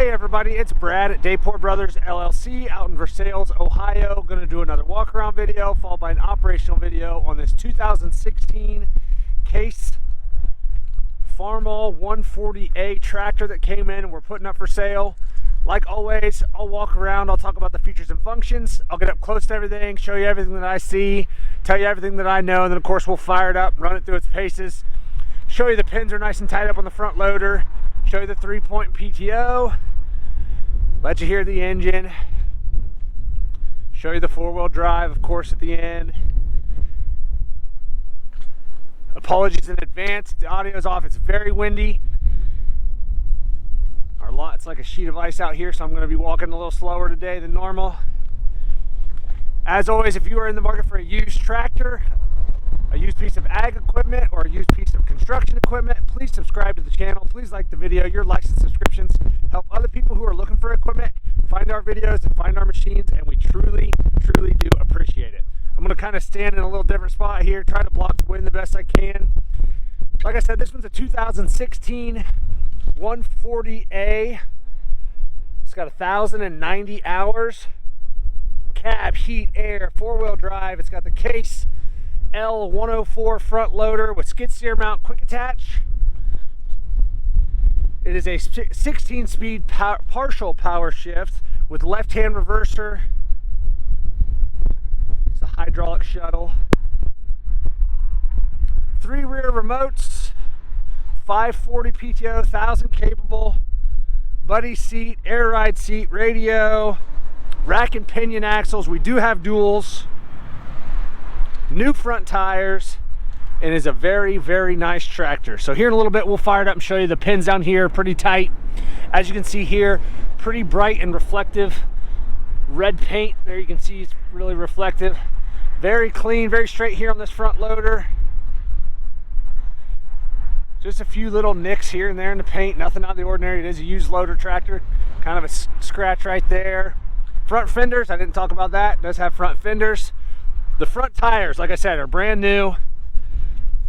Hey everybody, it's Brad at Dayport Brothers LLC out in Versailles, Ohio. Going to do another walk around video followed by an operational video on this 2016 Case Farmall 140A tractor that came in and we're putting up for sale. Like always, I'll walk around, I'll talk about the features and functions, I'll get up close to everything, show you everything that I see, tell you everything that I know, and then of course we'll fire it up, run it through its paces, show you the pins are nice and tight up on the front loader, show you the 3-point PTO, let you hear the engine, show you the 4-wheel drive, of course, at the end. Apologies in advance, the audio's off, it's very windy. Our lot's like a sheet of ice out here, so I'm going to be walking a little slower today than normal. As always, if you are in the market for a used tractor, a used piece of ag equipment, or a used piece of construction equipment, please subscribe to the channel. Please like the video. Your likes and subscriptions help other people who are looking for equipment find our videos and find our machines, and we truly do appreciate it. I'm going to kind of stand in a little different spot here, try to block the wind the best I can. Like I said, this one's a 2016 140A. It's got 1,090 hours. Cab, heat, air, 4-wheel drive. It's got the Case L104 front loader with skid steer mount quick attach. It is a 16-speed partial power shift with left-hand reverser. It's a hydraulic shuttle. 3 rear remotes, 540 PTO, 1,000 capable, buddy seat, air ride seat, radio, rack and pinion axles. We do have duals. New front tires, and is a very nice tractor. So here in a little bit we'll fire it up and show you the pins down here, pretty tight. As you can see here, pretty bright and reflective red paint. There you can see it's really reflective. Very clean, very straight here on this front loader. Just a few little nicks here and there in the paint, nothing out of the ordinary. It is a used loader tractor, kind of a scratch right there. Front fenders, I didn't talk about that. It does have front fenders. The front tires, like I said, are brand new.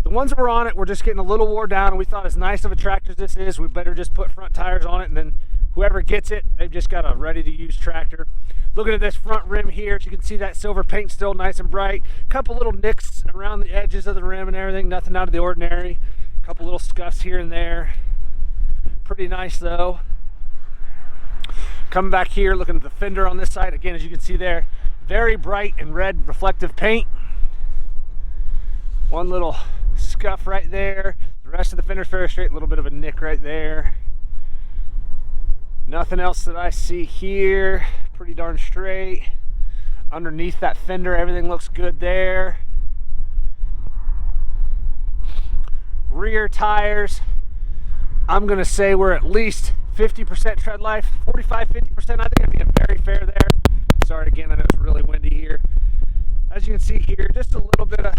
The ones that were on it were just getting a little wore down, and we thought as nice of a tractor as this is, we better just put front tires on it, and then whoever gets it, they've just got a ready-to-use tractor. Looking at this front rim here, as you can see, that silver paint still nice and bright. A couple little nicks around the edges of the rim and everything, nothing out of the ordinary. A couple little scuffs here and there. Pretty nice though. Coming back here, looking at the fender on this side, again, as you can see there, very bright and red reflective paint. One little scuff right there. The rest of the fender's very straight, a little bit of a nick right there. Nothing else that I see here. Pretty darn straight. Underneath that fender, everything looks good there. Rear tires, I'm gonna say we're at least 50% tread life, 45-50%. I think I'd be very fair there. Sorry again, I know it's really windy here. As you can see here, just a little bit of,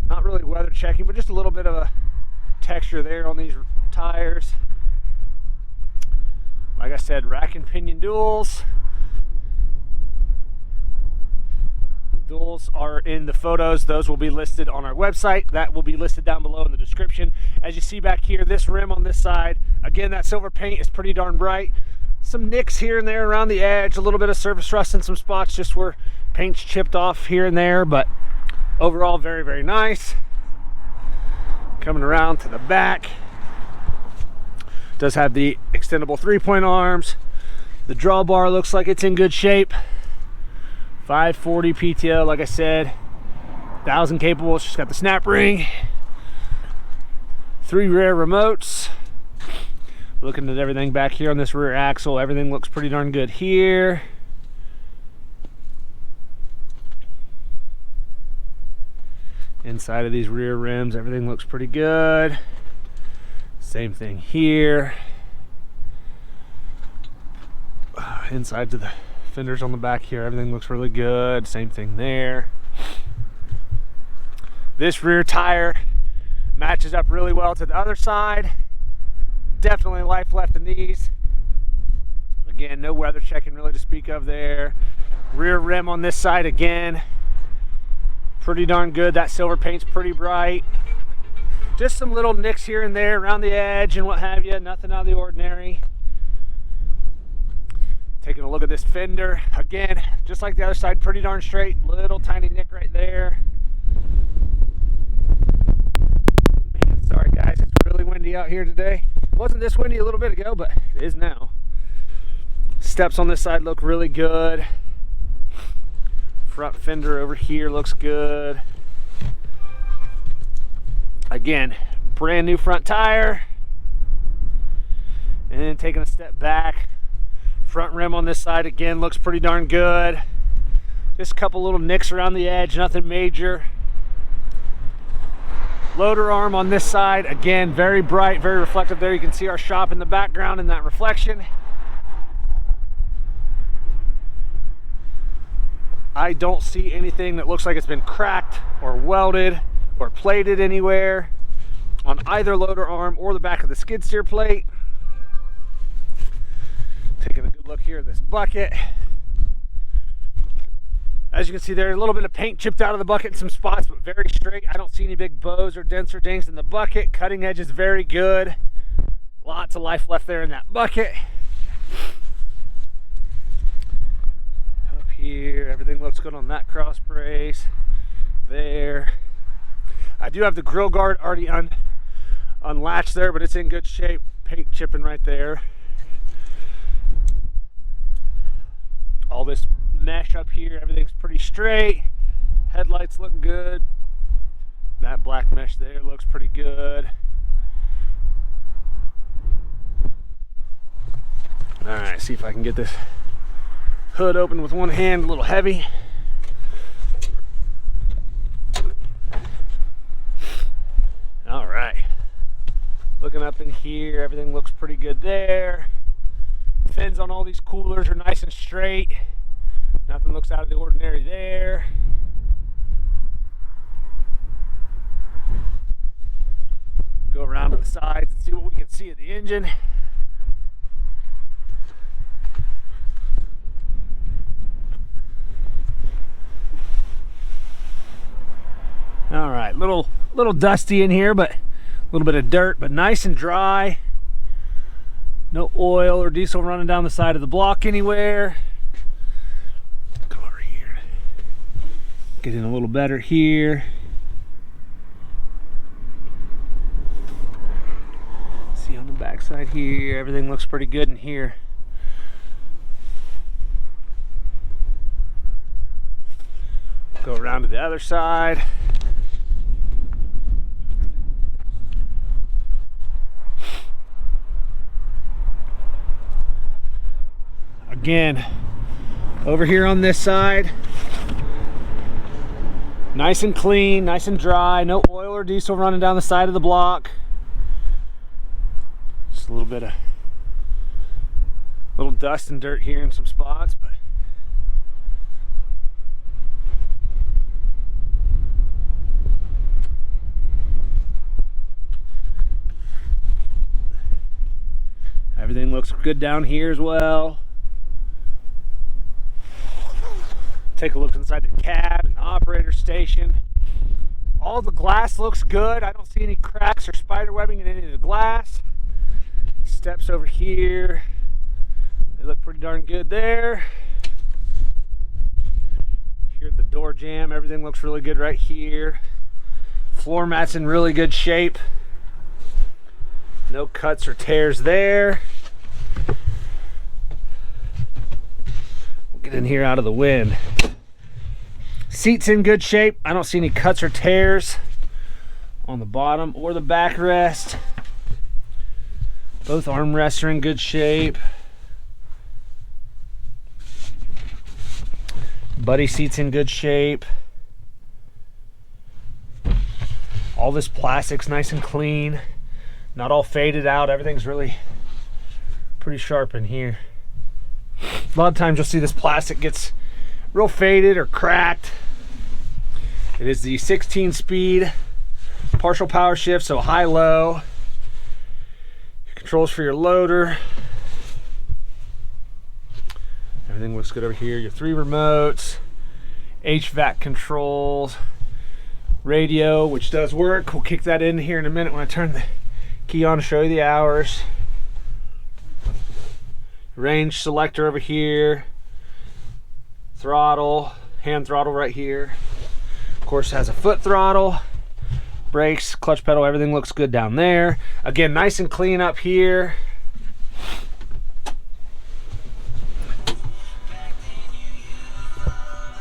not really weather checking, but just a little bit of a texture there on these tires. Like I said, rack and pinion duals. Duals are in the photos. Those will be listed on our website. That will be listed down below in the description. As you see back here, this rim on this side, again, that silver paint is pretty darn bright. Some nicks here and there around the edge, a little bit of surface rust in some spots just where paint's chipped off here and there, but overall very nice. Coming around to the back, does have the extendable 3-point arms. The drawbar looks like it's in good shape. 540 PTO, like I said, 1,000 capable. It's just got the snap ring. 3 rear remotes. Looking at everything back here on this rear axle, everything looks pretty darn good here. Inside of these rear rims, everything looks pretty good. Same thing here. Inside to the fenders on the back here, everything looks really good. Same thing there. This rear tire matches up really well to the other side. Definitely life left in these. Again, no weather checking really to speak of there. Rear rim on this side again, pretty darn good. That silver paint's pretty bright. Just some little nicks here and there around the edge and what have you, nothing out of the ordinary. Taking a look at this fender. Again, just like the other side, pretty darn straight. Little tiny nick right there. Man, sorry guys, it's really windy out here today. It wasn't this windy a little bit ago, but it is now. Steps on this side look really good. Front fender over here looks good. Again, brand new front tire. And then taking a step back, front rim on this side again looks pretty darn good. Just a couple little nicks around the edge, nothing major. Loader arm on this side, again, very bright, very reflective there. You can see our shop in the background in that reflection. I don't see anything that looks like it's been cracked or welded or plated anywhere on either loader arm or the back of the skid steer plate. Taking a good look here at this bucket. As you can see there, a little bit of paint chipped out of the bucket in some spots, but very straight. I don't see any big bows or dents or dings in the bucket. Cutting edge is very good. Lots of life left there in that bucket. Up here, everything looks good on that cross brace. There. I do have the grill guard already unlatched there, but it's in good shape. Paint chipping right there. All this mesh up here, everything's pretty straight. Headlights look good. That black mesh there looks pretty good. All right, see if I can get this hood open with one hand, a little heavy. All right, looking up in here, everything looks pretty good there. Fins on all these coolers are nice and straight. Nothing looks out of the ordinary there. Go around to the sides and see what we can see of the engine. All right, little dusty in here, but a little bit of dirt, but nice and dry. No oil or diesel running down the side of the block anywhere. Come over here. Get in a little better here. See on the back side here, everything looks pretty good in here. Go around to the other side. Again, over here on this side, nice and clean, nice and dry, no oil or diesel running down the side of the block. Just a little bit of little dust and dirt here in some spots, but everything looks good down here as well. Take a look inside the cab and the operator station. All the glass looks good. I don't see any cracks or spider webbing in any of the glass. Steps over here, they look pretty darn good there. Here at the door jamb, everything looks really good right here. Floor mat's in really good shape. No cuts or tears there. We'll get in here out of the wind. Seat's in good shape. I don't see any cuts or tears on the bottom or the backrest. Both armrests are in good shape. Buddy seat's in good shape. All this plastic's nice and clean. Not all faded out. Everything's really pretty sharp in here. A lot of times you'll see this plastic gets real faded or cracked. It is the 16-speed partial power shift, so high-low. Controls for your loader. Everything looks good over here. Your 3 remotes, HVAC controls, radio, which does work. We'll kick that in here in a minute when I turn the key on to show you the hours. Range selector over here. Throttle, hand throttle right here. Of course, has a foot throttle. Brakes, clutch pedal, everything looks good down there. Again, nice and clean up here.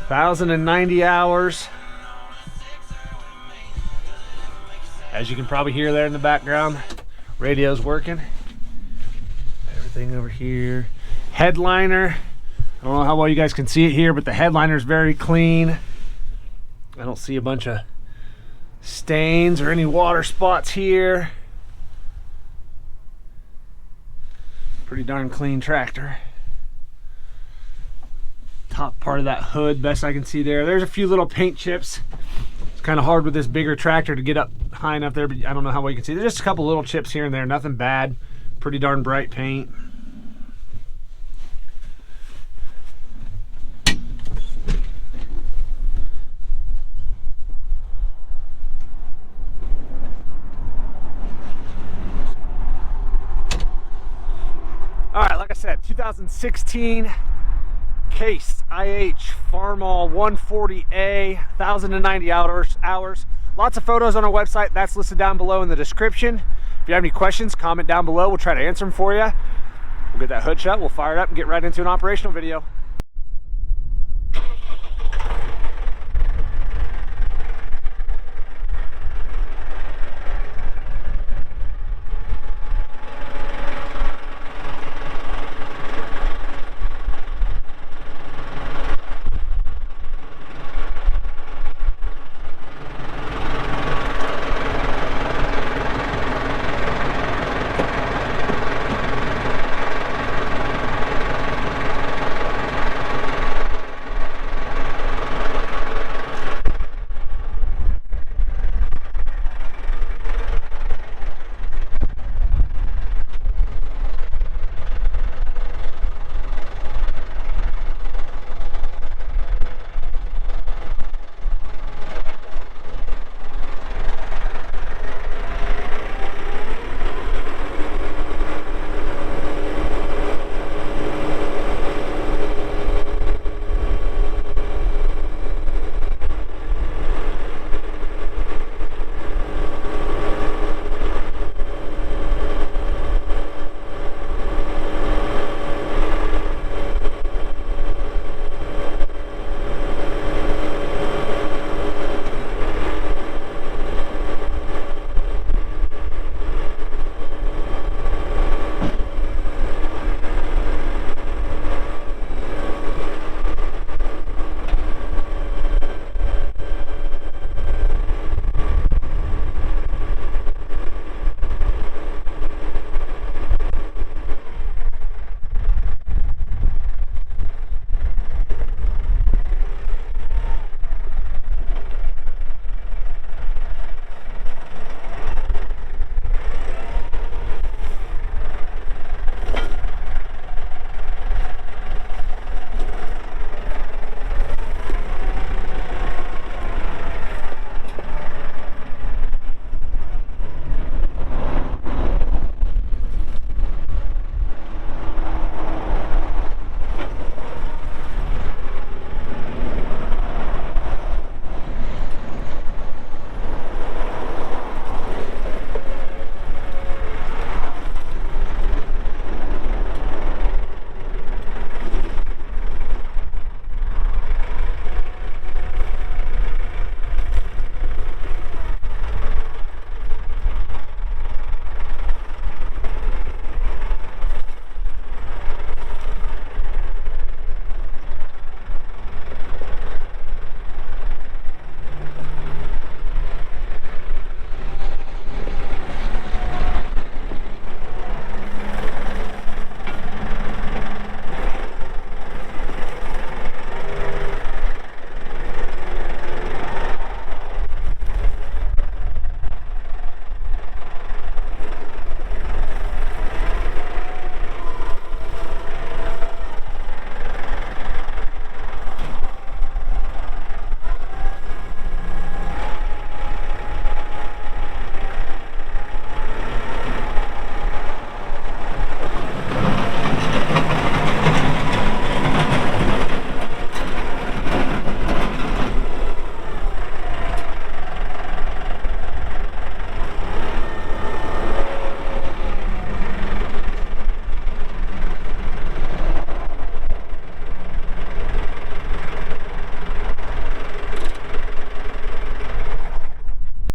$1,090 hours. As you can probably hear there in the background, radio's working. Everything over here. Headliner. I don't know how well you guys can see it here, but the headliner is very clean. I don't see a bunch of stains or any water spots here. Pretty darn clean tractor. Top part of that hood, best I can see there. There's a few little paint chips. It's kind of hard with this bigger tractor to get up high enough there, but I don't know how well you can see. There's just a couple little chips here and there, nothing bad. Pretty darn bright paint. All right, like I said, 2016 Case IH Farmall 140A, 1,090 hours. Lots of photos on our website. That's listed down below in the description. If you have any questions, comment down below. We'll try to answer them for you. We'll get that hood shut, we'll fire it up and get right into an operational video.